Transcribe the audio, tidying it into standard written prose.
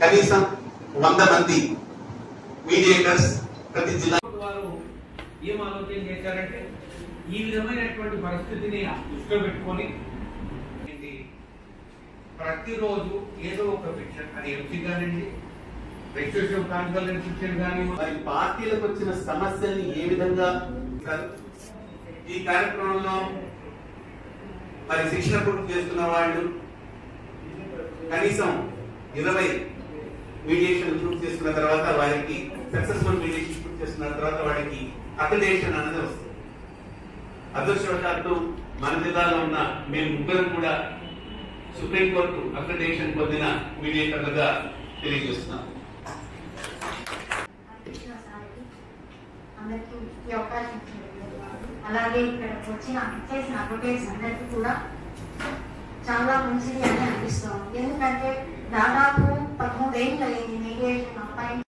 కనీసం 100 మంది మీడియేటర్స్ ప్రతి జిల్లా వారు ఏం ఆలోచన చేశారంటే ఈ విధమైనటువంటి పరిస్థితిని దృష్టిలో పెట్టుకొని ప్రతిరోజు ఏదో ఒక ఫిక్షన్, అది ఎంసీ కానివ్వండి, ఎక్స్క్లూసివ్ కాన్ఫరెన్స్ ఫిక్షన్ కానీ, మరి పార్టీలకు వచ్చిన సమస్యల్ని ఏ విధంగా ఈ కార్యక్రమంలో మరి శిక్షణ పూర్తి చేస్తున్న వాళ్ళు కనీసం 20 మీడియేషన్ పూర్తి చేసుకున్న తర్వాత వారికి సక్సెస్ఫుల్ మీడియేషన్ పూర్తి చేసుకున్న తర్వాత వారికి అక్రిడేషన్ అనేది వస్తుంది. అదృష్టవశాత్తు మన జిల్లాలో ఉన్న మేము ముగ్గురం కూడా సుప్రీంకోర్టు అక్రిడేషన్ పొందిన మీడియేటర్లుగా తెలియజేస్తున్నాం. అలాగే ఇక్కడ వచ్చిన చేసిన అడ్వకేట్స్ అందరికీ కూడా చాలా మంచిది అని అనిపిస్తుంది. ఎందుకంటే దాదాపు 13 ఏళ్ళు అయింది మీడియేషన్ అప్పాయింట్